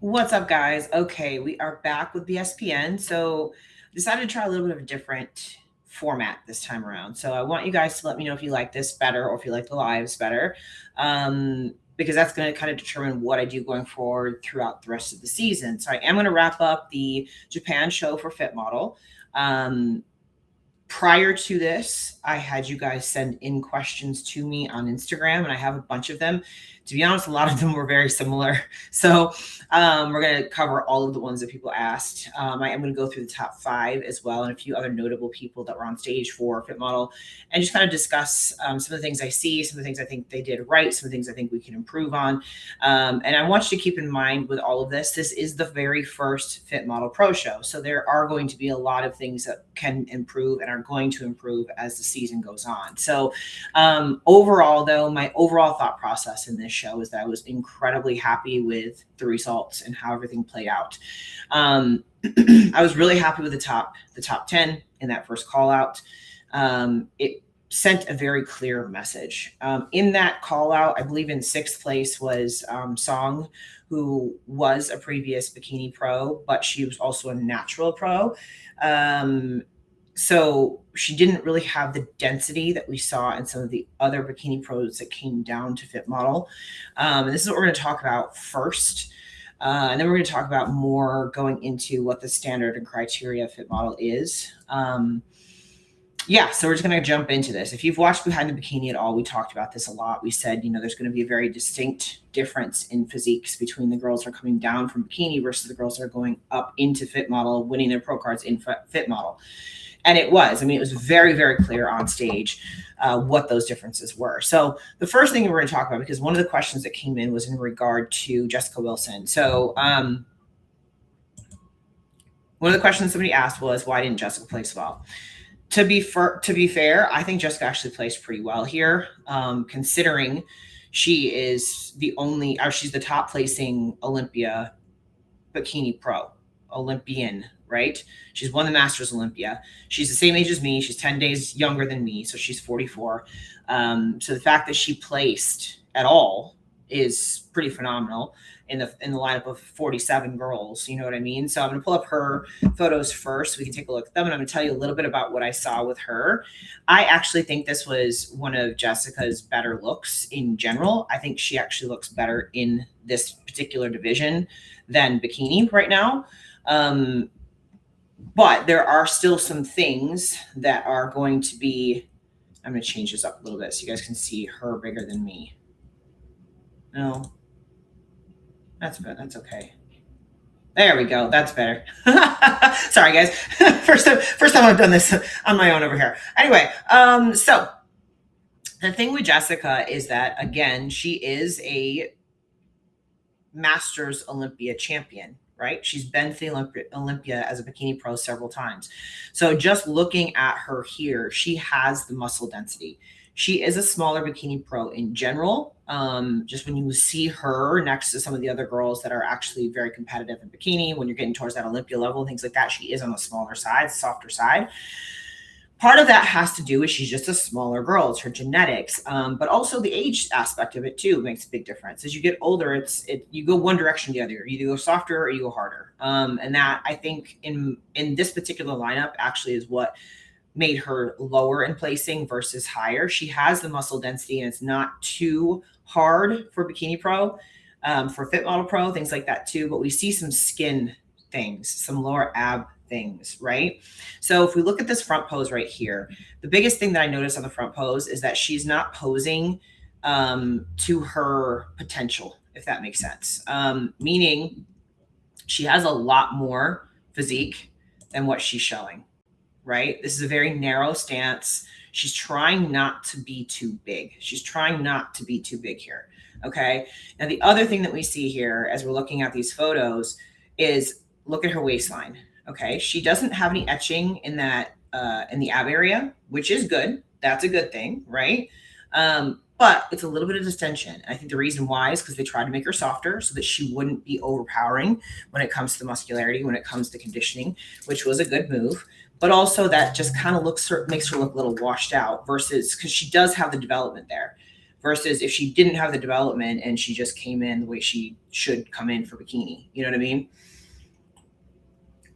What's up, guys? Okay, we are back with BSPN. So, decided to try a little bit of a different format this time around. So, I want you guys to let me know if you like this better or if you like the lives better, because that's going to kind of determine what I do going forward throughout the rest of the season. So, I am going to wrap up the Japan show for Fit Model. Prior to this, I had you guys send in questions to me on Instagram, and I have a bunch of them. To be honest, a lot of them were very similar. So we're going to cover all of the ones that people asked. I am going to go through the top 5 as well, and a few other notable people that were on stage for Fit Model, and just kind of discuss some of the things I see, some of the things I think they did right, some of the things I think we can improve on. And I want you to keep in mind with all of this, this is the very first Fit Model Pro show. So there are going to be a lot of things that can improve and are going to improve as the season goes on. So overall, though, my overall thought process in this show is that I was incredibly happy with the results and how everything played out. I was really happy with the top 10 in that first call out. It sent a very clear message. In that call out, I believe in 6th place was Song, who was a previous bikini pro, but she was also a natural pro. So she didn't really have the density that we saw in some of the other bikini pros that came down to Fit Model. And this is what we're going to talk about first. And then we're going to talk about more going into what the standard and criteria of Fit Model is. So we're just going to jump into this. If you've watched Behind the Bikini at all, we talked about this a lot. We said, there's going to be a very distinct difference in physiques between the girls that are coming down from bikini versus the girls that are going up into Fit Model, winning their pro cards in Fit Model. And it was. It was very, very clear on stage what those differences were. So the first thing we're going to talk about, because one of the questions that came in was in regard to Jessica Wilson. So one of the questions somebody asked was, why didn't Jessica place well? To be fair, I think Jessica actually placed pretty well here, considering she is she's the top placing Olympia bikini pro, Olympian, right? She's won the Masters Olympia. She's the same age as me. She's 10 days younger than me, so she's 44. So the fact that she placed at all is pretty phenomenal in the lineup of 47 girls. You know what I mean? So I'm going to pull up her photos first so we can take a look at them, and I'm going to tell you a little bit about what I saw with her. I actually think this was one of Jessica's better looks in general. I think she actually looks better in this particular division than bikini right now. But there are still some things that are going to be, I'm going to change this up a little bit so you guys can see her bigger than me. No, that's good. That's okay. There we go. That's better. Sorry, guys. First time I've done this on my own over here. Anyway, so the thing with Jessica is that, again, she is a Masters Olympia champion, right? She's been to the Olympia as a bikini pro several times. So just looking at her here, she has the muscle density. She is a smaller bikini pro in general. Just when you see her next to some of the other girls that are actually very competitive in bikini, when you're getting towards that Olympia level and things like that, she is on the smaller side, softer side. Part of that has to do with she's just a smaller girl. It's her genetics, but also the age aspect of it too makes a big difference. As you get older, you go one direction or the other. You either go softer or you go harder. And that, I think, in this particular lineup actually is what made her lower in placing versus higher. She has the muscle density, and it's not too hard for bikini pro, for Fit Model Pro, things like that too. But we see some skin things, some lower ab things, right? So if we look at this front pose right here, the biggest thing that I noticed on the front pose is that she's not posing to her potential, if that makes sense. Meaning she has a lot more physique than what she's showing, right? This is a very narrow stance. She's trying not to be too big. She's trying not to be too big here, okay? Now, the other thing that we see here as we're looking at these photos is look at her waistline. Okay, she doesn't have any etching in that in the ab area, which is good. That's a good thing, right? But it's a little bit of distension. I think the reason why is because they tried to make her softer so that she wouldn't be overpowering when it comes to the muscularity, when it comes to conditioning, which was a good move. But also that just kind of makes her look a little washed out versus because she does have the development there. versus if she didn't have the development and she just came in the way she should come in for bikini. You know what I mean?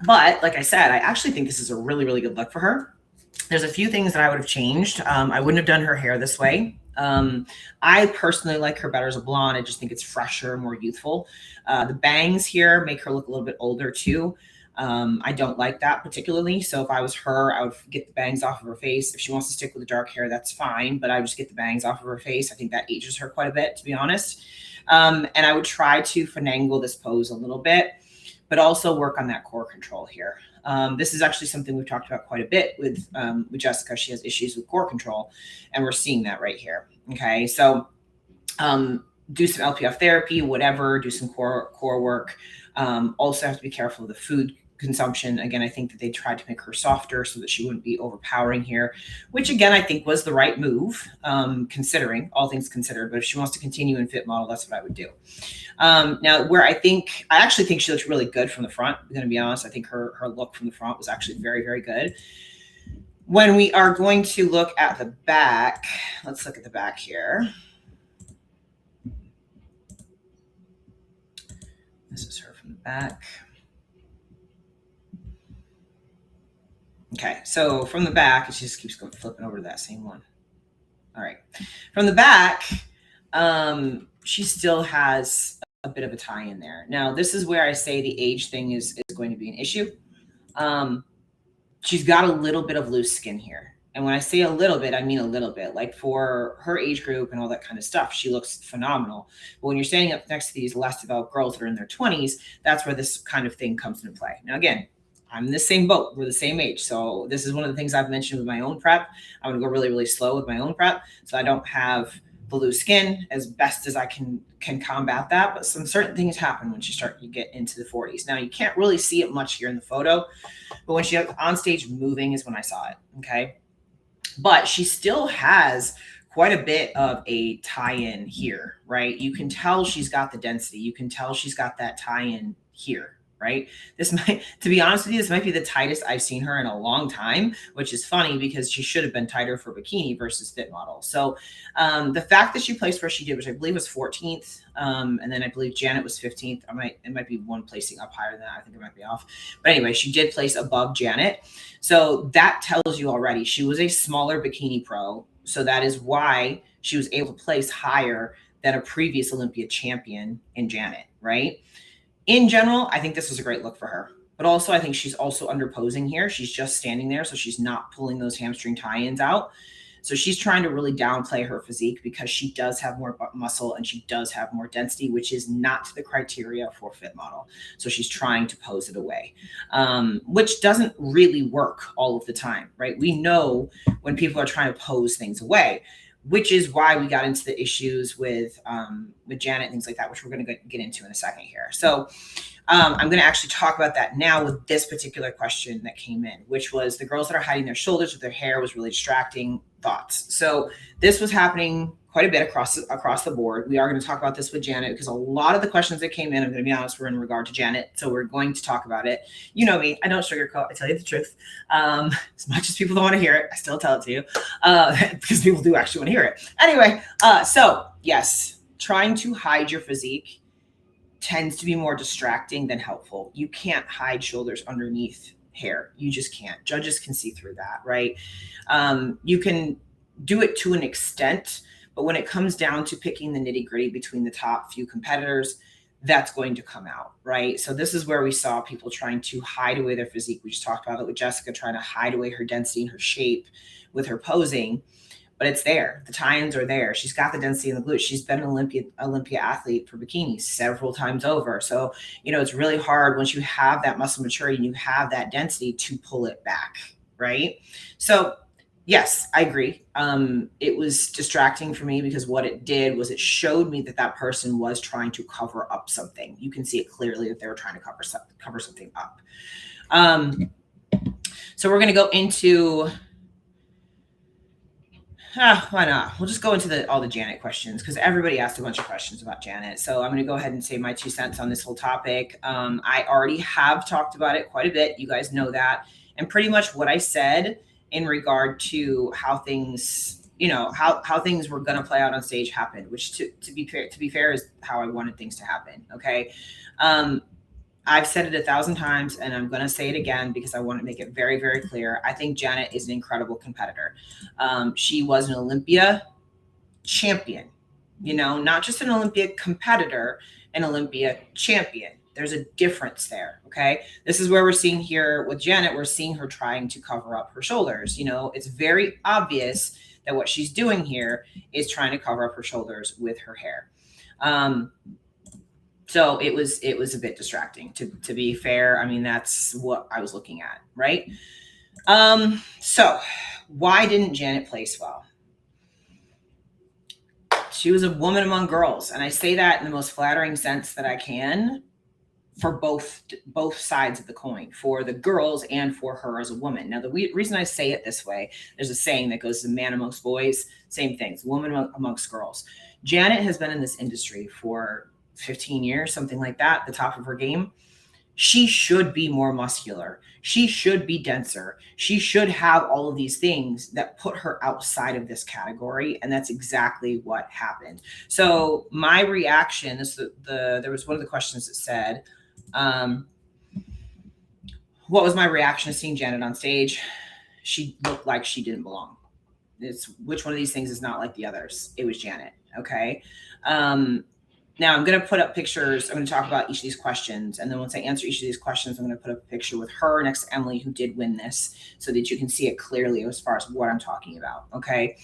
But like I said, I actually think this is a really, really good look for her. There's a few things that I would have changed. I wouldn't have done her hair this way. I personally like her better as a blonde. I just think it's fresher, more youthful. The bangs here make her look a little bit older too. I don't like that particularly. So if I was her, I would get the bangs off of her face. If she wants to stick with the dark hair, that's fine. But I would just get the bangs off of her face. I think that ages her quite a bit, to be honest. And I would try to finagle this pose a little bit, but also work on that core control here. This is actually something we've talked about quite a bit with Jessica. She has issues with core control, and we're seeing that right here. Okay, so do some LPF therapy, whatever, do some core work. Also have to be careful of the food consumption. Again, I think that they tried to make her softer so that she wouldn't be overpowering here, which again, I think was the right move, considering all things considered. But if she wants to continue in fit model, that's what I would do. Now, where I actually think she looks really good from the front. I'm going to be honest. I think her look from the front was actually very, very good. When we are going to look at the back, let's look at the back here. This is her from the back. Okay, so from the back, it just keeps going flipping over to that same one. All right, from the back, she still has a bit of a tie in there. Now, this is where I say the age thing is going to be an issue. She's got a little bit of loose skin here. And when I say a little bit, I mean a little bit. Like for her age group and all that kind of stuff, she looks phenomenal. But when you're standing up next to these less developed girls that are in their 20s, that's where this kind of thing comes into play. Now, again, I'm in the same boat. We're the same age. So this is one of the things I've mentioned with my own prep. I'm going to go really, really slow with my own prep. So I don't have the loose skin as best as I can combat that. But some certain things happen when you get into the 40s. Now, you can't really see it much here in the photo, but when she's on stage moving is when I saw it. Okay. But she still has quite a bit of a tie-in here, right? You can tell she's got the density. You can tell she's got that tie-in here, right? This might, to be honest with you, this might be the tightest I've seen her in a long time, which is funny because she should have been tighter for bikini versus fit model. So the fact that she placed where she did, which I believe was 14th, and then I believe Janet was 15th. It might be one placing up higher than that. I think it might be off. But anyway, she did place above Janet. So that tells you already she was a smaller bikini pro. So that is why she was able to place higher than a previous Olympia champion in Janet, right? In general, I think this was a great look for her. But also, I think she's also underposing here. She's just standing there, so she's not pulling those hamstring tie-ins out. So she's trying to really downplay her physique because she does have more muscle and she does have more density, which is not the criteria for fit model. So she's trying to pose it away, which doesn't really work all of the time, right? We know when people are trying to pose things away, which is why we got into the issues with Janet, things like that, which we're going to get into in a second here. So I'm going to actually talk about that now with this particular question that came in, which was the girls that are hiding their shoulders with their hair was really distracting. Thoughts. So this was happening quite a bit across the board. We are going to talk about this with Janet because a lot of the questions that came in, I'm going to be honest, were in regard to Janet. So we're going to talk about it. You know me, I don't sugarcoat. I tell you the truth. As much as people don't want to hear it, I still tell it to you because people do actually want to hear it. Anyway, so yes, trying to hide your physique tends to be more distracting than helpful. You can't hide shoulders underneath hair. You just can't. Judges can see through that, right? You can do it to an extent, but when it comes down to picking the nitty gritty between the top few competitors, that's going to come out, right? So this is where we saw people trying to hide away their physique. We just talked about it with Jessica, trying to hide away her density and her shape with her posing, but it's there. The tie-ins are there. She's got the density in the glutes. She's been an Olympia athlete for bikinis several times over. So, it's really hard once you have that muscle maturity and you have that density to pull it back, right? So yes, I agree. It was distracting for me because what it did was it showed me that person was trying to cover up something. You can see it clearly that they were trying to cover something up. So we're going to go into... why not? We'll just go into all the Janet questions because everybody asked a bunch of questions about Janet. So I'm going to go ahead and say my 2 cents on this whole topic. I already have talked about it quite a bit. You guys know that. And pretty much what I said in regard to how things you know, how things were going to play out on stage happened, which to be fair is how I wanted things to happen. Okay. I've said it 1,000 times and I'm going to say it again because I want to make it very, very clear. I think Janet is an incredible competitor. She was an Olympia champion, you know, not just an Olympia competitor, an Olympia champion. There's a difference there. Okay. This is where we're seeing here with Janet, we're seeing her trying to cover up her shoulders. You know, it's very obvious that what she's doing here is trying to cover up her shoulders with her hair. So it was a bit distracting to be fair. I mean, that's what I was looking at, right? So why didn't Janet place well? She was a woman among girls. And I say that in the most flattering sense that I can for both sides of the coin, for the girls and for her as a woman. Now, the reason I say it this way, there's a saying that goes, "The man amongst boys," same thing, woman amongst girls. Janet has been in this industry for 15 years, something like that, the top of her game. She should be more muscular. She should be denser. She should have all of these things that put her outside of this category. And that's exactly what happened. So my reaction is there was one of the questions that said, what was my reaction to seeing Janet on stage? She looked like she didn't belong. It's which one of these things is not like the others? It was Janet. Okay. Now I'm going to put up pictures. I'm going to talk about each of these questions. And then once I answer each of these questions, I'm going to put up a picture with her next to Emily, who did win this, so that you can see it clearly as far as what I'm talking about. Okay.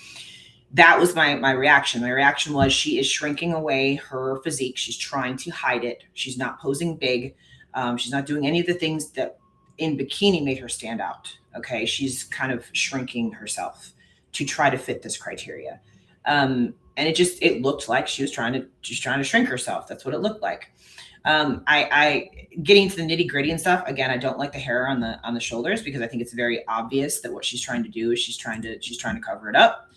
That was my reaction. My reaction was she is shrinking away her physique. She's trying to hide it. She's not posing big. She's not doing any of the things that in bikini made her stand out. Okay. She's kind of shrinking herself to try to fit this criteria. And it looked like she was trying to shrink herself. That's what it looked like. I getting to the nitty gritty and stuff. Again, I don't like the hair on the shoulders because I think it's very obvious that what she's trying to do is she's trying to cover it up.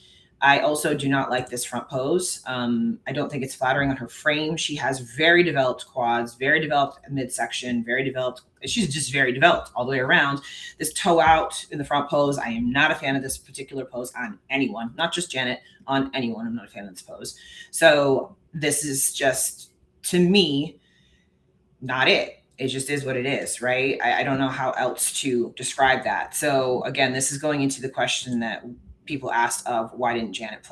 I also do not like this front pose. I don't think it's flattering on her frame. She has very developed quads, very developed midsection, very developed. She's just very developed all the way around. This toe out in the front pose, I am not a fan of this particular pose on anyone, not just Janet, on anyone. I'm not a fan of this pose. So this is just, to me, not it. It just is what it is, right? I don't know how else to describe that. So again, this is going into the question that people asked of why didn't Janet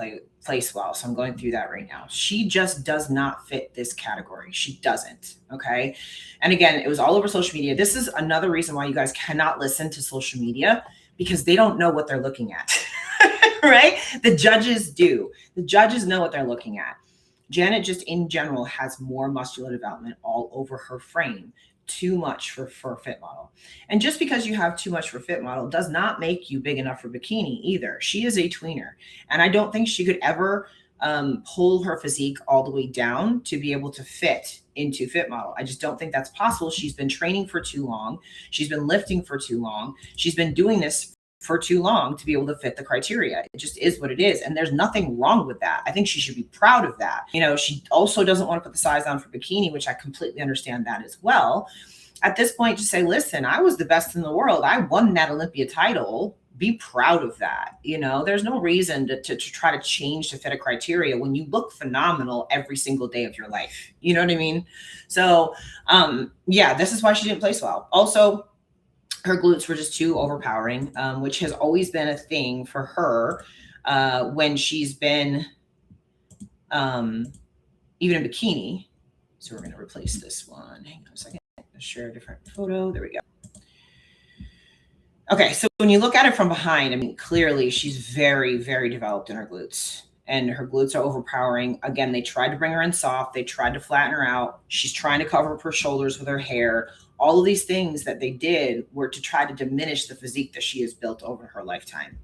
place well? So I'm going through that right now. She just does not fit this category. She doesn't. Okay. And again, it was all over social media. This is another reason why you guys cannot listen to social media, because they don't know what they're looking at, right? The judges do. The judges know what they're looking at. Janet just in general has more muscular development all over her frame. Too much for a fit model. And just because you have too much for a fit model does not make you big enough for bikini either. She is a tweener. And I don't think she could ever pull her physique all the way down to be able to fit into fit model. I just don't think that's possible. She's been training for too long. She's been lifting for too long. She's been doing this for too long to be able to fit the criteria. It just is what it is. And there's nothing wrong with that. I think she should be proud of that. You know, she also doesn't want to put the size on for bikini, which I completely understand that as well. At this point, just say, listen, I was the best in the world. I won that Olympia title. Be proud of that. You know, there's no reason to try to change to fit a criteria when you look phenomenal every single day of your life. You know what I mean? So, yeah, this is why she didn't place well. Also, her glutes were just too overpowering, which has always been a thing for her when she's been even in bikini. So we're going to replace this one. Hang on a second. Let's share a different photo. There we go. Okay, so when you look at it from behind, I mean, clearly she's very, very developed in her glutes. And her glutes are overpowering. Again, they tried to bring her in soft. They tried to flatten her out. She's trying to cover up her shoulders with her hair. All of these things that they did were to try to diminish the physique that she has built over her lifetime.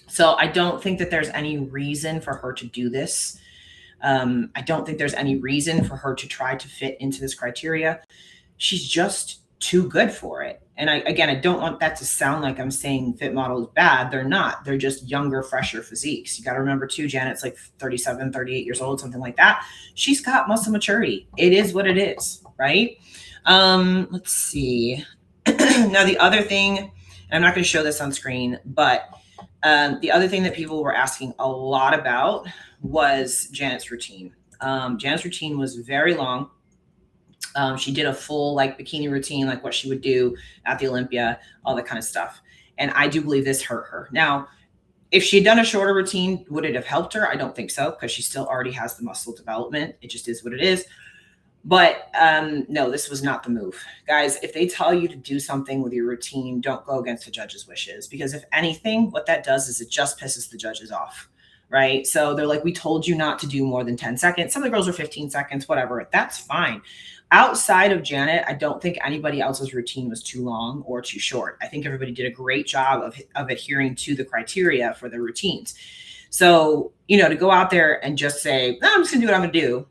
So I don't think that there's any reason for her to do this. I don't think there's any reason for her to try to fit into this criteria. She's just too good for it. And I don't want that to sound like I'm saying fit model is bad. They're not. They're just younger, fresher physiques. You got to remember too, Janet's like 37, 38 years old, something like that. She's got muscle maturity. It is what it is, right? Let's see. Now the other thing, and I'm not going to show this on screen, but The other thing that people were asking a lot about was Janet's routine. Janet's routine was very long. She did a full like bikini routine, like what she would do at the Olympia, all that kind of stuff. And I do believe this hurt her. Now, if she had done a shorter routine, would it have helped her? I don't think so, because she still already has the muscle development. It just is what it is. But no, this was not the move. Guys, if they tell you to do something with your routine, don't go against the judge's wishes, because if anything, what that does is it just pisses the judges off, right? So they're like, we told you not to do more than 10 seconds. Some of the girls are 15 seconds, whatever. That's fine. Outside of Janet, I don't think anybody else's routine was too long or too short. I think everybody did a great job of adhering to the criteria for their routines. So, to go out there and just say, no, I'm just gonna do what I'm gonna do,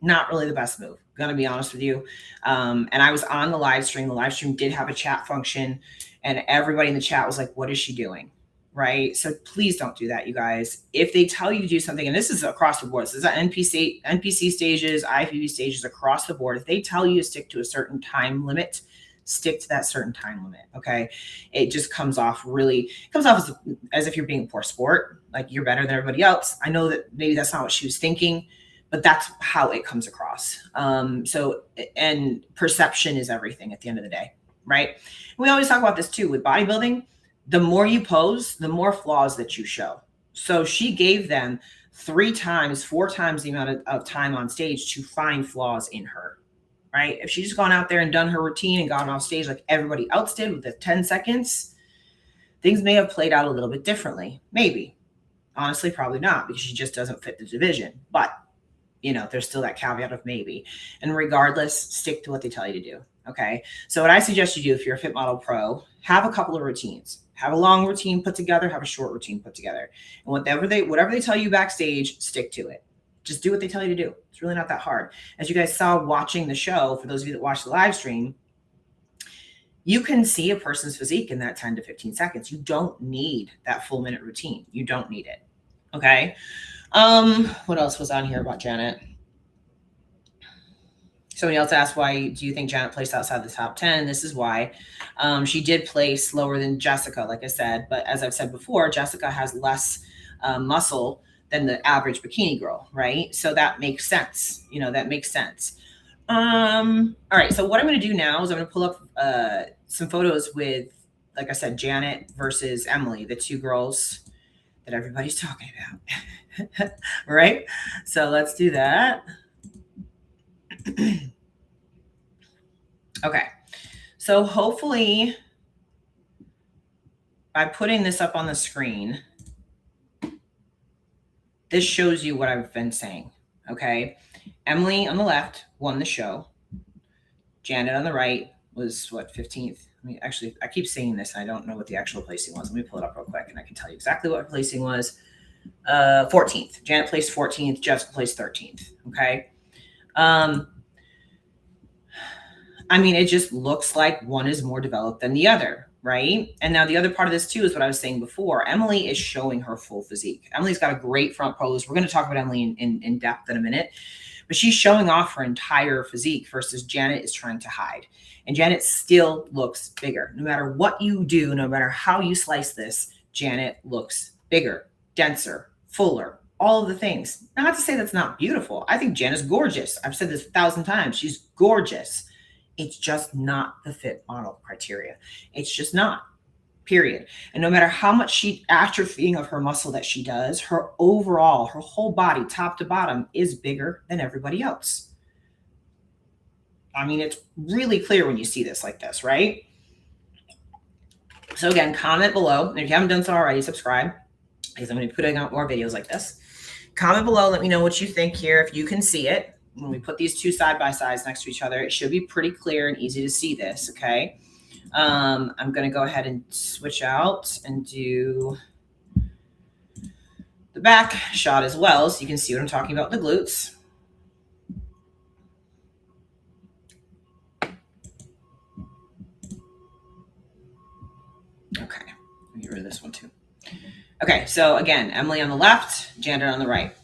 not really the best move, gonna be honest with you. And I was on the live stream. The live stream did have a chat function, and everybody in the chat was like, what is she doing? Right? So please don't do that, you guys. If they tell you to do something, and this is across the board, this is NPC stages, IFBB stages across the board. If they tell you to stick to a certain time limit, stick to that certain time limit. Okay. It just comes off as if you're being a poor sport, like you're better than everybody else. I know that maybe that's not what she was thinking, but that's how it comes across. And perception is everything at the end of the day, right? And we always talk about this too with bodybuilding. The more you pose, the more flaws that you show. So she gave them 4 times the amount of time on stage to find flaws in her, right? If she's just gone out there and done her routine and gone off stage like everybody else did with the 10 seconds, things may have played out a little bit differently. Maybe. Honestly, probably not, because she just doesn't fit the division. But there's still that caveat of maybe. And regardless, stick to what they tell you to do. Okay. So what I suggest you do, if you're a Fit Model Pro, have a couple of routines. Have a long routine put together, have a short routine put together. And whatever they tell you backstage, stick to it. Just do what they tell you to do. It's really not that hard. As you guys saw watching the show, for those of you that watched the live stream, you can see a person's physique in that 10 to 15 seconds. You don't need that full minute routine. You don't need it. Okay. What else was on here about Janet? Somebody else asked, why do you think Janet placed outside the top 10? This is why. She did place lower than Jessica, like I said. But as I've said before, Jessica has less muscle than the average bikini girl, right? So that makes sense. That makes sense. All right. So what I'm going to do now is I'm going to pull up some photos with, like I said, Janet versus Emily, the two girls that everybody's talking about. Right? So let's do that. Okay. So hopefully by putting this up on the screen, this shows you what I've been saying. Okay. Emily on the left won the show. Janet on the right was 15th. Actually, I keep saying this. I don't know what the actual placing was. Let me pull it up real quick and I can tell you exactly what her placing was. 14th. Janet placed 14th. Jessica placed 13th. Okay. It just looks like one is more developed than the other, right? And now the other part of this too is what I was saying before. Emily is showing her full physique. Emily's got a great front pose. We're going to talk about Emily in depth in a minute, but she's showing off her entire physique versus Janet is trying to hide. And Janet still looks bigger. No matter what you do, no matter how you slice this, Janet looks bigger, denser, fuller, all of the things. Not to say that's not beautiful. I think Janet's gorgeous. I've said this 1,000 times. She's gorgeous. It's just not the fit model criteria. It's just not, period. And no matter how much atrophying of her muscle that she does, her whole body, top to bottom, is bigger than everybody else. It's really clear when you see this like this, right? So again, comment below. And if you haven't done so already, subscribe, because I'm going to be putting out more videos like this. Comment below. Let me know what you think here, if you can see it. When we put these two side by sides next to each other, it should be pretty clear and easy to see this. Okay. I'm going to go ahead and switch out and do the back shot as well, so you can see what I'm talking about, the glutes. Okay. Let me get rid of this one too. Okay. So again, Emily on the left, Janet on the right.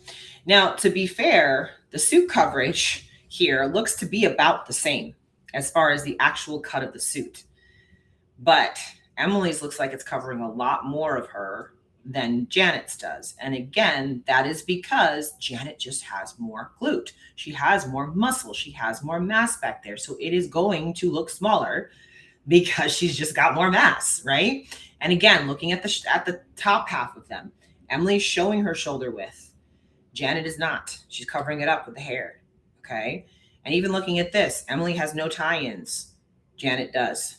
Now, to be fair, the suit coverage here looks to be about the same as far as the actual cut of the suit. But Emily's looks like it's covering a lot more of her than Janet's does. And again, that is because Janet just has more glute. She has more muscle. She has more mass back there. So it is going to look smaller because she's just got more mass, right? And again, looking at the top half of them, Emily's showing her shoulder width. Janet is not. She's covering it up with the hair. Okay. And even looking at this, Emily has no tie-ins. Janet does.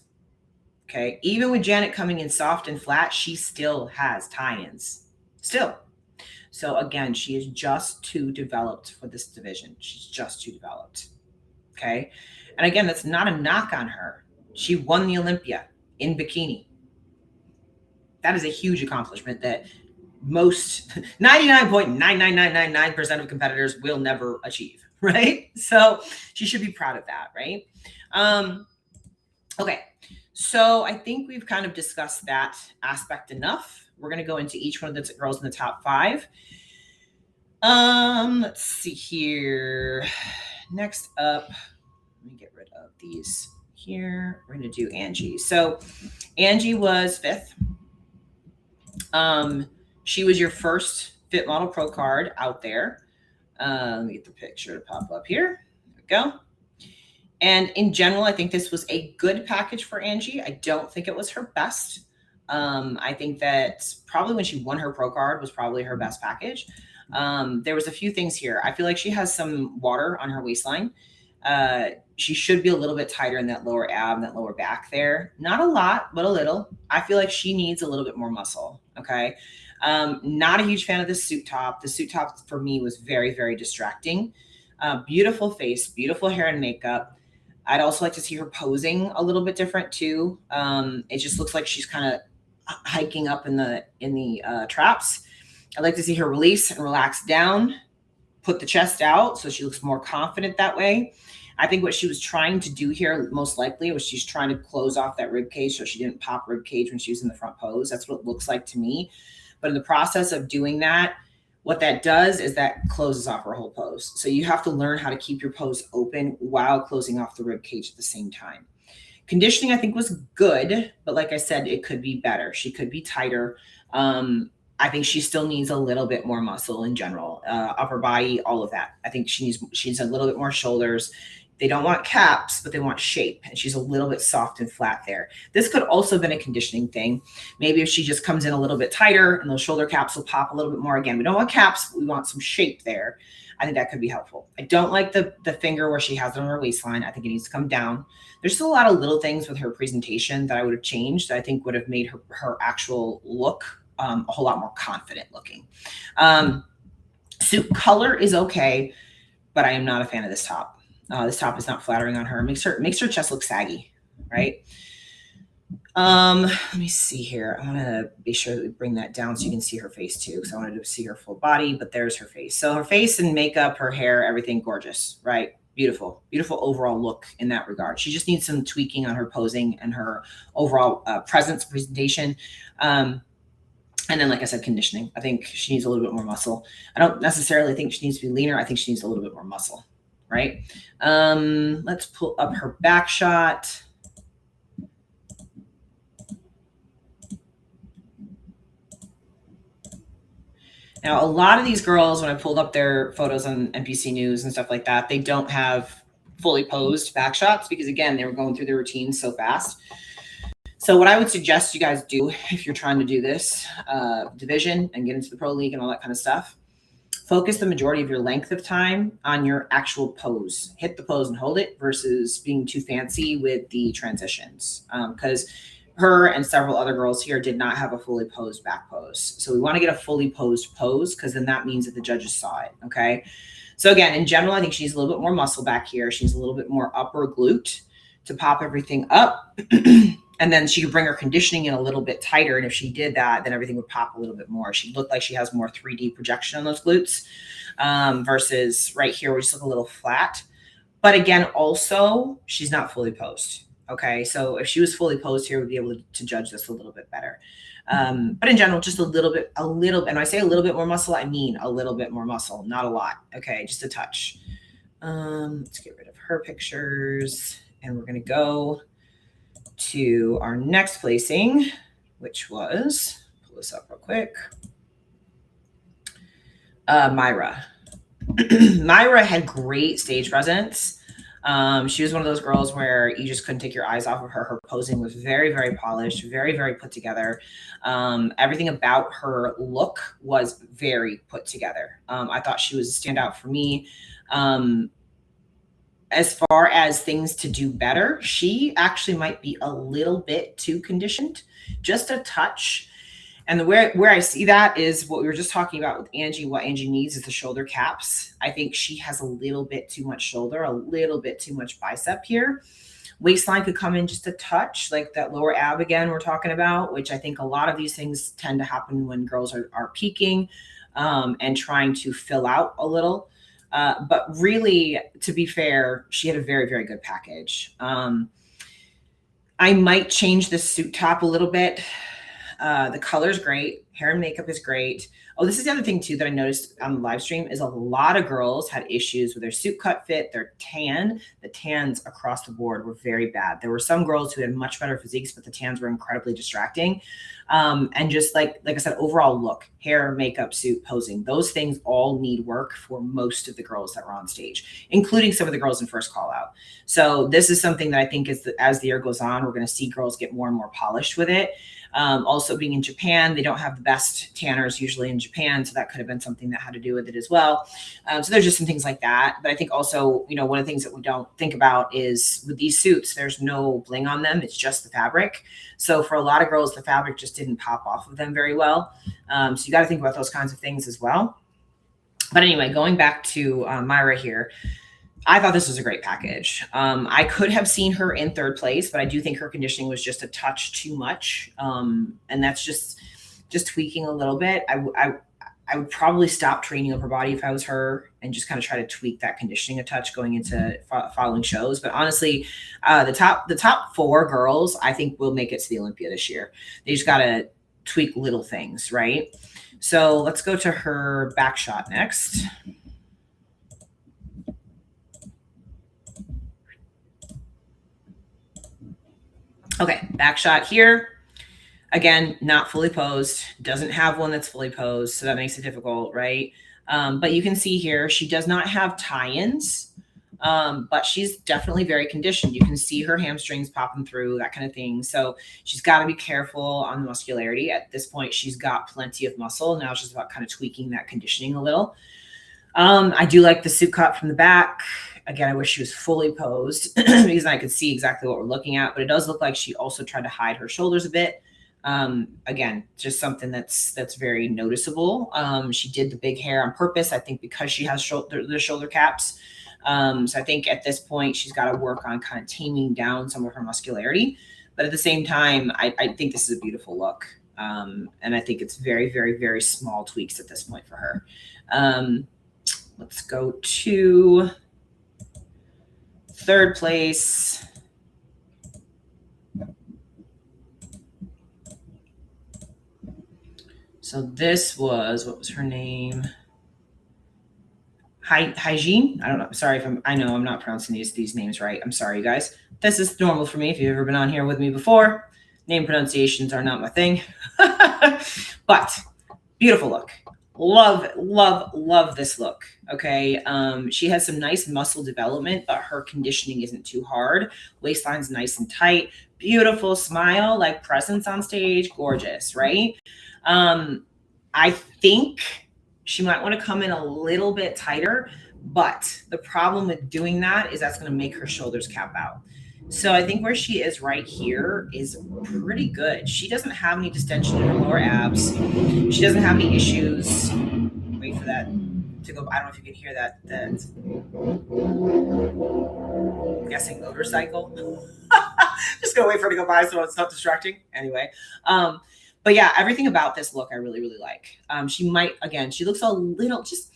Okay. Even with Janet coming in soft and flat, she still has tie-ins. Still. So again, she is just too developed for this division. She's just too developed. Okay. And again, that's not a knock on her. She won the Olympia in bikini. That is a huge accomplishment that most 99.99999% of competitors will never achieve, right? So she should be proud of that, right? Okay, so I think we've kind of discussed that aspect enough. We're going to go into each one of the girls in the top 5. Let's see here. Next up, let me get rid of these here. We're going to do Angie. So Angie was 5th. She was your first Fit Model Pro card out there. Let me get the picture to pop up here. There we go. And in general, I think this was a good package for Angie. I don't think it was her best. I think that probably when she won her pro card was probably her best package. There was a few things here. I feel like she has some water on her waistline. She should be a little bit tighter in that lower ab and that lower back there. Not a lot, but a little. I feel like she needs a little bit more muscle. Okay. Not a huge fan of the suit top. The suit top for me was very, very distracting. Beautiful face, beautiful hair and makeup. I'd also like to see her posing a little bit different too. It just looks like she's kind of hiking up in the traps. I'd like to see her release and relax down, put the chest out so she looks more confident that way. I think what she was trying to do here, most likely, was she's trying to close off that rib cage so she didn't pop rib cage when she was in the front pose. That's what it looks like to me. But in the process of doing that, what that does is that closes off her whole pose. So you have to learn how to keep your pose open while closing off the rib cage at the same time. Conditioning, I think, was good, but like I said, it could be better. She could be tighter. I think she still needs a little bit more muscle in general, upper body, all of that. I think she needs a little bit more shoulders. They don't want caps, but they want shape. And she's a little bit soft and flat there. This could also have been a conditioning thing. Maybe if she just comes in a little bit tighter and those shoulder caps will pop a little bit more. Again, we don't want caps. We want some shape there. I think that could be helpful. I don't like the finger where she has it on her waistline. I think it needs to come down. There's still a lot of little things with her presentation that I would have changed that I think would have made her actual look a whole lot more confident looking. Suit color is okay, but I am not a fan of this top. This top is not flattering on her. Makes her chest look saggy, right? Let me see here. I want to be sure that we bring that down so you can see her face too, because I wanted to see her full body, but there's her face. So her face and makeup, her hair, everything gorgeous, right? Beautiful, beautiful overall look in that regard. She just needs some tweaking on her posing and her overall presence, presentation. And then, like I said, conditioning. I think she needs a little bit more muscle. I don't necessarily think she needs to be leaner. I think she needs a little bit more muscle. Right? Let's pull up her back shot. Now, a lot of these girls, when I pulled up their photos on NPC News and stuff like that, they don't have fully posed back shots because, again, they were going through their routines so fast. So what I would suggest you guys do if you're trying to do this division and get into the pro league and all that kind of stuff, focus the majority of your length of time on your actual pose. Hit the pose and hold it versus being too fancy with the transitions. Because her and several other girls here did not have a fully posed back pose. So we want to get a fully posed pose because then that means that the judges saw it. Okay. So again, in general, I think she needs a little bit more muscle back here. She needs a little bit more upper glute to pop everything up. And then she could bring her conditioning in a little bit tighter. And if she did that, then everything would pop a little bit more. She looked like she has more 3D projection on those glutes versus right here, where she look a little flat. But again, also, she's not fully posed. Okay. So if she was fully posed here, we'd be able to judge this a little bit better. But in general, just a little bit, and when I say a little bit more muscle, I mean a little bit more muscle, not a lot. Okay. Just a touch. Let's get rid of her pictures and we're going to go to our next placing, which was, pull this up real quick, Myra. Myra had great stage presence. She was one of those girls where you just couldn't take your eyes off of her. Her posing was very, very polished, very, very put together. Everything about her look was very put together. I thought she was a standout for me. As far as things to do better, she actually might be a little bit too conditioned, just a touch. And where I see that is what we were just talking about with Angie. What Angie needs is the shoulder caps. I think she has a little bit too much shoulder, a little bit too much bicep here. Waistline could come in just a touch, like that lower ab again we're talking about, which I think a lot of these things tend to happen when girls are peaking and trying to fill out a little. But really, to be fair, she had a very, very good package. I might change the suit top a little bit. The color's great. Hair and makeup is great. Oh, this is the other thing too that I noticed on the live stream is a lot of girls had issues with their suit cut fit, their tan. The tans across the board were very bad. There were some girls who had much better physiques, but the tans were incredibly distracting. And just like I said, overall look, hair, makeup, suit, posing, those things all need work for most of the girls that were on stage, including some of the girls in first call out. So this is something that I think is that as the year goes on, we're going to see girls get more and more polished with it. Also being in Japan, they don't have the best tanners usually in Japan. So that could have been something that had to do with it as well. So there's just some things like that. But I think also, you know, one of the things that we don't think about is with these suits, there's no bling on them. It's just the fabric. So for a lot of girls, the fabric just didn't pop off of them very well. So you got to think about those kinds of things as well. But anyway, going back to Myra here, I thought this was a great package. I could have seen her in third place, but I do think her conditioning was just a touch too much. And that's just tweaking a little bit. I would probably stop training upper body if I was her and just kind of try to tweak that conditioning a touch going into following shows. But honestly, the top 4 girls, I think will make it to the Olympia this year. They just got to tweak little things, right? So let's go to her back shot next. Okay, back shot here. Again, not fully posed, doesn't have one that's fully posed, so that makes it difficult, right? But you can see here, she does not have tie-ins, but she's definitely very conditioned. You can see her hamstrings popping through, that kind of thing. So she's got to be careful on the muscularity. At this point, she's got plenty of muscle. Now it's just about kind of tweaking that conditioning a little. I do like the suit cut from the back. Again, I wish she was fully posed because I could see exactly what we're looking at, but it does look like she also tried to hide her shoulders a bit. Again, just something that's very noticeable. She did the big hair on purpose, I think, because she has the shoulder caps. So I think at this point, she's got to work on kind of taming down some of her muscularity. But at the same time, I think this is a beautiful look. And I think it's very, very, very small tweaks at this point for her. Let's go to third place. So this was, what was her name? Hygiene. I don't know. Sorry if I know I'm not pronouncing these names right. I'm sorry, you guys. This is normal for me. If you've ever been on here with me before, name pronunciations are not my thing. But beautiful look. Love, love, love this look. Okay. She has some nice muscle development, but her conditioning isn't too hard. Waistline's nice and tight. Beautiful smile, like presence on stage. Gorgeous, right? I think she might want to come in a little bit tighter, but the problem with doing that is that's going to make her shoulders cap out. So I think where she is right here is pretty good. She doesn't have any distension in her lower abs. She doesn't have any issues. Wait for that to go. I don't know if you can hear that. I'm guessing motorcycle. Just gonna wait for her to go by so it's not distracting. Anyway. But yeah, everything about this look I really, really like. She might, again, she looks a little, just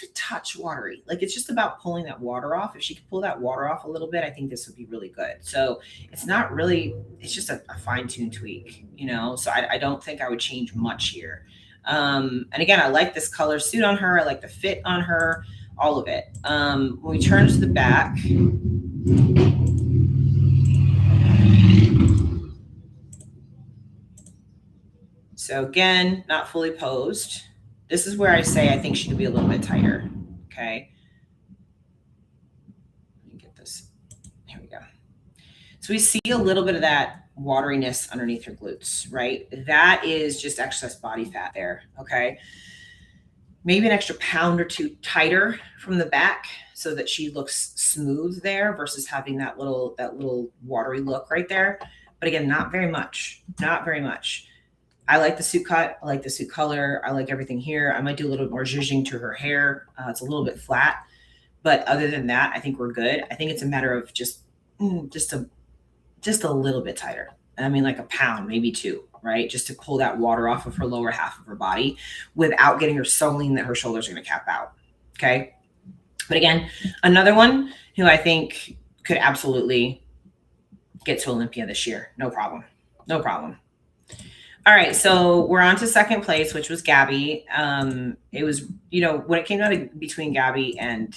a touch watery. Like it's just about pulling that water off. If she could pull that water off a little bit, I think this would be really good. So it's not really, it's just a fine-tuned tweak, you know? So I don't think I would change much here. And again, I like this color suit on her. I like the fit on her, all of it. When we turn to the back, So again, not fully posed. This is where I say I think she could be a little bit tighter. Okay. Let me get this. Here we go. So we see a little bit of that wateriness underneath her glutes, right? That is just excess body fat there. Okay. Maybe an extra pound or two tighter from the back so that she looks smooth there versus having that little watery look right there. But again, not very much. Not very much. I like the suit cut. I like the suit color. I like everything here. I might do a little bit more zhuzhing to her hair. It's a little bit flat, but other than that, I think we're good. I think it's a matter of just a little bit tighter. I mean, like a pound, maybe two, right? Just to pull that water off of her lower half of her body without getting her so lean that her shoulders are going to cap out. Okay. But again, another one who I think could absolutely get to Olympia this year. No problem. No problem. All right, so we're on to second place, which was Gabby. It was, when it came down to between Gabby and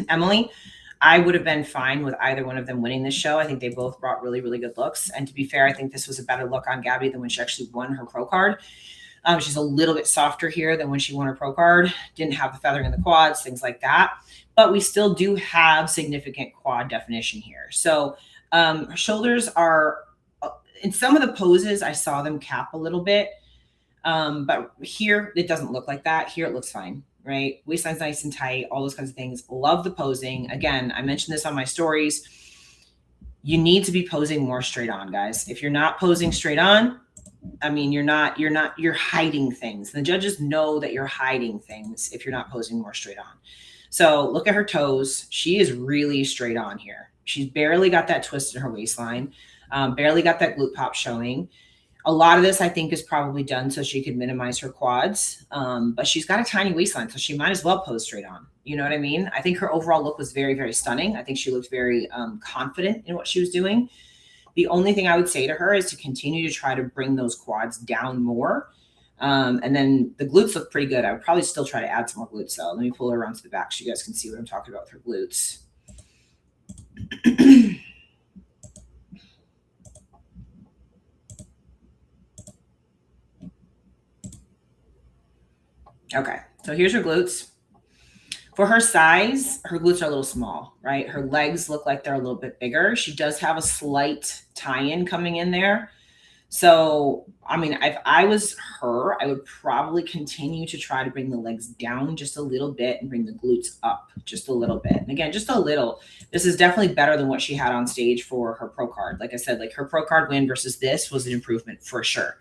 Emily, I would have been fine with either one of them winning this show. I think they both brought really, really good looks. And to be fair, I think this was a better look on Gabby than when she actually won her pro card. She's a little bit softer here than when she won her pro card. Didn't have the feathering in the quads, things like that. But we still do have significant quad definition here. So her shoulders are, in some of the poses, I saw them cap a little bit. But here, it doesn't look like that. Here, it looks fine, right? Waistline's nice and tight, all those kinds of things. Love the posing. Again, I mentioned this on my stories. You need to be posing more straight on, guys. If you're not posing straight on, I mean, you're hiding things. The judges know that you're hiding things if you're not posing more straight on. So look at her toes. She is really straight on here. She's barely got that twist in her waistline. Barely got that glute pop showing. A lot of this, I think, is probably done so she could minimize her quads. But she's got a tiny waistline, so she might as well pose straight on. You know what I mean? I think her overall look was very, very stunning. I think she looked very confident in what she was doing. The only thing I would say to her is to continue to try to bring those quads down more. And then the glutes look pretty good. I would probably still try to add some more glutes, though. Let me pull her around to the back so you guys can see what I'm talking about with her glutes. Okay, so here's her glutes. For her size, her glutes are a little small, right? Her legs look like they're a little bit bigger. She does have a slight tie-in coming in there. So, I mean, if I was her, I would probably continue to try to bring the legs down just a little bit and bring the glutes up just a little bit. And again, just a little. This is definitely better than what she had on stage for her pro card. Like I said, like her pro card win versus this was an improvement for sure.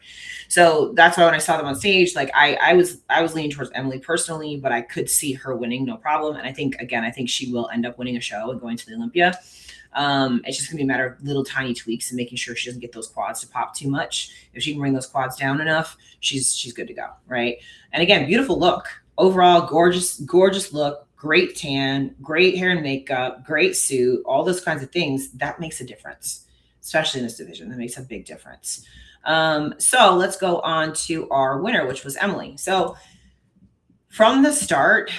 So that's why when I saw them on stage, like I was leaning towards Emily personally, but I could see her winning, no problem. And I think she will end up winning a show and going to the Olympia. It's just gonna be a matter of little tiny tweaks and making sure she doesn't get those quads to pop too much. If she can bring those quads down enough, she's good to go, right? And again, beautiful look. Overall, gorgeous look, great tan, great hair and makeup, great suit, all those kinds of things. That makes a difference, especially in this division. That makes a big difference. So let's go on to our winner, which was Emily. So from the start,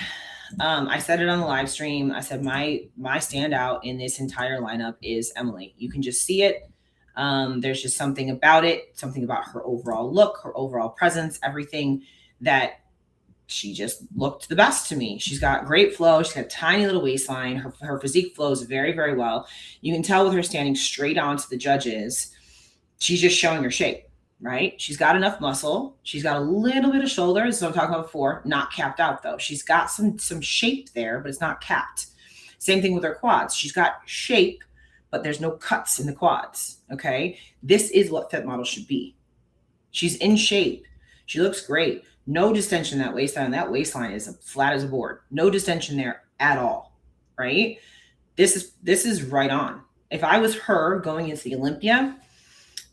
I said it on the live stream. I said my standout in this entire lineup is Emily. You can just see it. There's just something about it, something about her overall look, her overall presence, everything that she just looked the best to me. She's got great flow. She's got a tiny little waistline. Her physique flows very, very well. You can tell with her standing straight on to the judges, she's just showing her shape. Right? She's got enough muscle. She's got a little bit of shoulder. This is what I'm talking about before. Not capped out though. She's got some shape there, but it's not capped. Same thing with her quads. She's got shape, but there's no cuts in the quads. Okay. This is what fit models should be. She's in shape. She looks great. No distension in that waistline. That waistline is flat as a board. No distension there at all. Right? This is right on. If I was her going into the Olympia,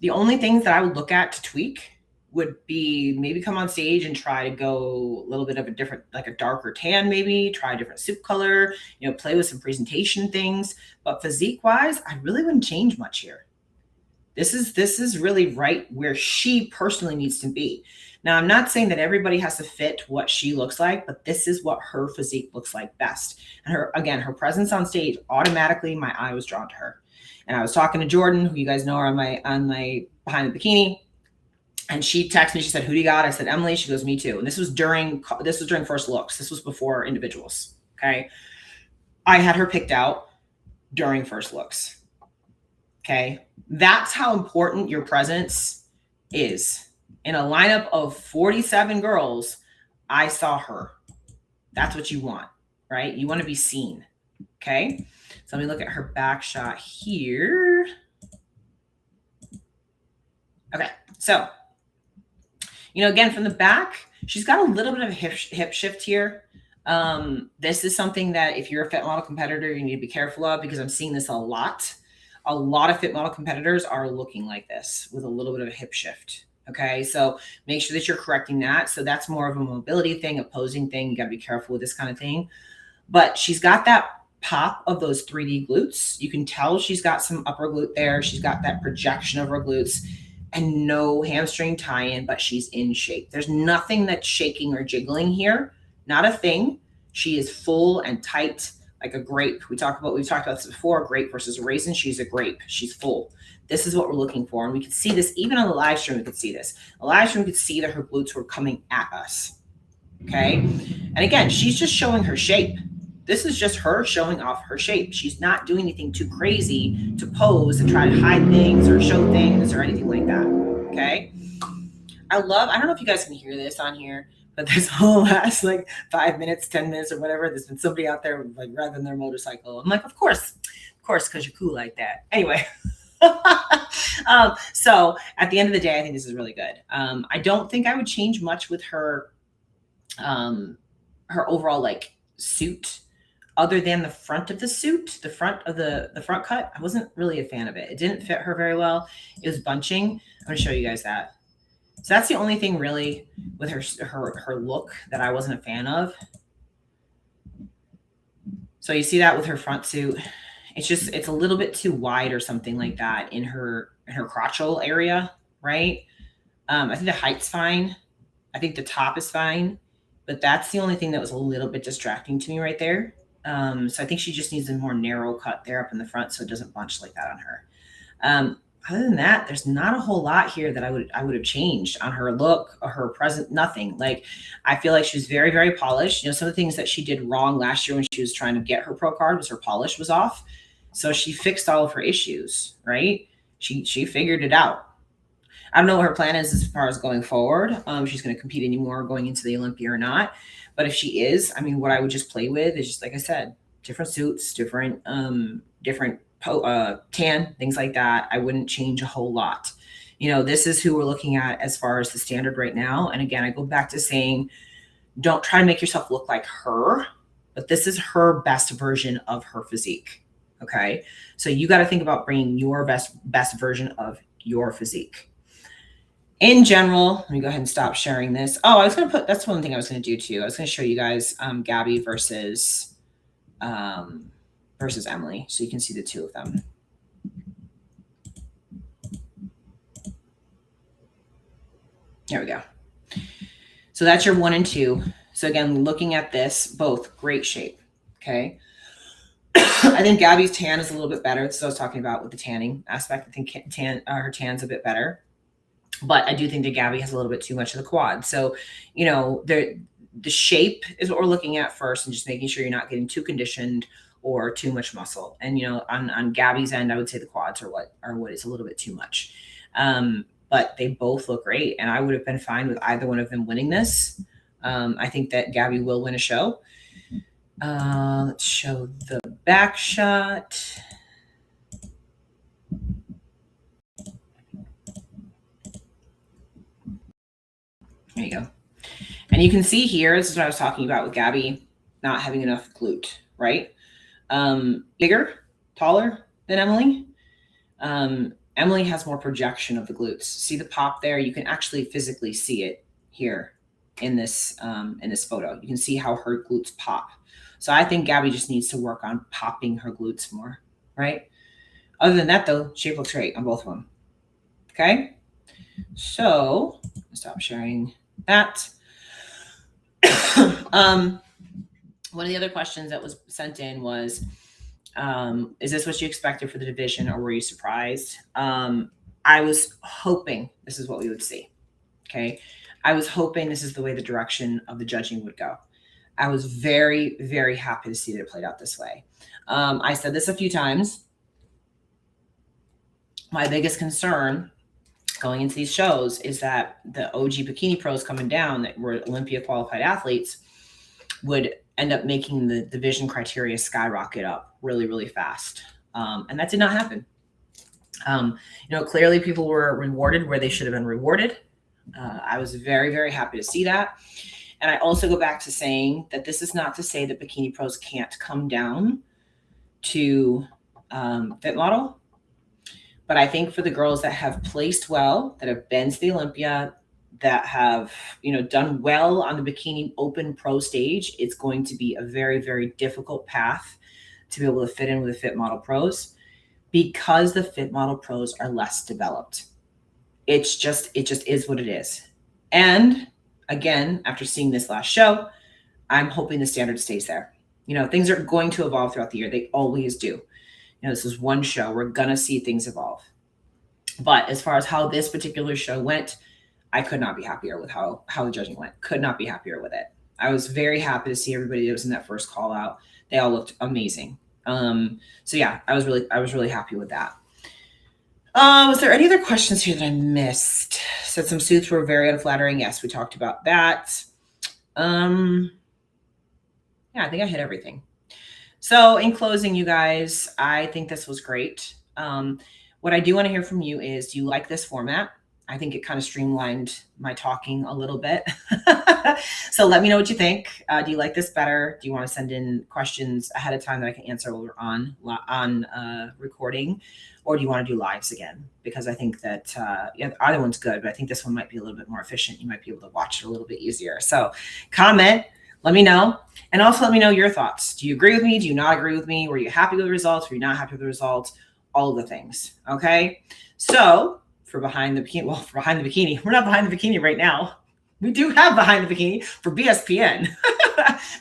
the only things that I would look at to tweak would be maybe come on stage and try to go a little bit of a different, like a darker tan, maybe try a different suit color, play with some presentation things. But physique wise, I really wouldn't change much here. This is really right where she personally needs to be. Now, I'm not saying that everybody has to fit what she looks like, but this is what her physique looks like best. And her presence on stage, automatically my eye was drawn to her. And I was talking to Jordan, who you guys know are on my behind the bikini. And she texted me, she said, who do you got? I said, Emily. She goes, me too. And this was during first looks. This was before individuals. Okay. I had her picked out during first looks. Okay. That's how important your presence is. In a lineup of 47 girls, I saw her. That's what you want, right? You want to be seen. Okay. So let me look at her back shot here. Okay. So, again, from the back, she's got a little bit of a hip shift here. This is something that if you're a fit model competitor, you need to be careful of, because I'm seeing this a lot. A lot of fit model competitors are looking like this with a little bit of a hip shift. Okay. So make sure that you're correcting that. So that's more of a mobility thing, a posing thing. You got to be careful with this kind of thing. But she's got that pop of those 3D glutes. You can tell she's got some upper glute there. She's got that projection of her glutes and no hamstring tie-in, but she's in shape. There's nothing that's shaking or jiggling here. Not a thing. She is full and tight like a grape. We've talked about this before, grape versus a raisin. She's a grape. She's full. This is what we're looking for. And we could see this even on the live stream. We could see this. The live stream could see that her glutes were coming at us. Okay. And again, she's just showing her shape. This is just her showing off her shape. She's not doing anything too crazy to pose and try to hide things or show things or anything like that. Okay. I don't know if you guys can hear this on here, but this whole last like 5 minutes, 10 minutes or whatever, there's been somebody out there like revving their motorcycle. I'm like, of course, because you're cool like that. Anyway. So at the end of the day, I think this is really good. I don't think I would change much with her overall like suit, other than the front of the suit, the front cut. I wasn't really a fan of it. It didn't fit her very well. It was bunching. I'm going to show you guys that. So that's the only thing really with her look that I wasn't a fan of. So you see that with her front suit. It's a little bit too wide or something like that in her crotchal area, right? I think the height's fine. I think the top is fine, but that's the only thing that was a little bit distracting to me right there. So I think she just needs a more narrow cut there up in the front so it doesn't bunch like that on her. Other than that, there's not a whole lot here that I would have changed on her look or her present, nothing. Like, I feel like she was very, very polished. Some of the things that she did wrong last year when she was trying to get her pro card was her polish was off. So she fixed all of her issues, right? She figured it out. I don't know what her plan is as far as going forward. She's going to compete anymore going into the Olympia or not. But if she is, I mean, what I would just play with is just, like I said, different suits, different tan, things like that. I wouldn't change a whole lot. This is who we're looking at as far as the standard right now. And again, I go back to saying, don't try to make yourself look like her, but this is her best version of her physique. Okay. So you got to think about bringing your best version of your physique. In general, let me go ahead and stop sharing this. Oh, that's one thing I was going to do too. I was going to show you guys Gabby versus Emily, so you can see the two of them. There we go. So that's your 1 and 2. So again, looking at this, both great shape. Okay. I think Gabby's tan is a little bit better. That's what I was talking about with the tanning aspect. I think her tan's a bit better. But I do think that Gabby has a little bit too much of the quad. So, the shape is what we're looking at first, and just making sure you're not getting too conditioned or too much muscle. And, on Gabby's end, I would say the quads are what is a little bit too much. But they both look great. And I would have been fine with either one of them winning this. I think that Gabby will win a show. Let's show the back shot. There you go. And you can see here, this is what I was talking about with Gabby not having enough glute, right? Bigger, taller than Emily. Emily has more projection of the glutes. See the pop there? You can actually physically see it here in this photo. You can see how her glutes pop. So I think Gabby just needs to work on popping her glutes more, right? Other than that, though, shape looks great on both of them. Okay? So, stop sharing that. One of the other questions that was sent in was, is this what you expected for the division, or were you surprised? I was hoping this is what we would see. Okay. I was hoping this is the way the direction of the judging would go. I was very, very happy to see that it played out this way. I said this a few times. My biggest concern going into these shows is that the OG bikini pros coming down that were Olympia qualified athletes would end up making the division criteria skyrocket up really, really fast. And that did not happen. Clearly people were rewarded where they should have been rewarded. I was very, very happy to see that. And I also go back to saying that this is not to say that bikini pros can't come down to fit model. But I think for the girls that have placed well, that have been to the Olympia, that have, done well on the bikini open pro stage, it's going to be a very, very difficult path to be able to fit in with the fit model pros, because the fit model pros are less developed. It just is what it is. And again, after seeing this last show, I'm hoping the standard stays there. Things are going to evolve throughout the year. They always do. This is one show. We're going to see things evolve. But as far as how this particular show went, I could not be happier with how the judging went. Could not be happier with it. I was very happy to see everybody that was in that first call out. They all looked amazing. So yeah, I was really happy with that. Was there any other questions here that I missed? Said some suits were very unflattering. Yes, we talked about that. Yeah, I think I hit everything. So in closing, you guys, I think this was great. What I do want to hear from you is, do you like this format? I think it kind of streamlined my talking a little bit. So let me know what you think. Do you like this better? Do you want to send in questions ahead of time that I can answer while we're on recording? Or do you want to do lives again? Because I think that either one's good, but I think this one might be a little bit more efficient. You might be able to watch it a little bit easier. So comment. Let me know. And also let me know your thoughts. Do you agree with me? Do you not agree with me? Were you happy with the results? Were you not happy with the results? All of the things. Okay. So for behind the bikini, we're not behind the bikini right now. We do have behind the bikini for BSPN.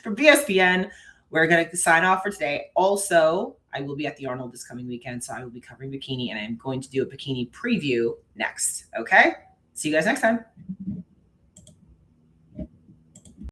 For BSPN, we're going to sign off for today. Also, I will be at the Arnold this coming weekend, so I will be covering bikini, and I'm going to do a bikini preview next. Okay. See you guys next time.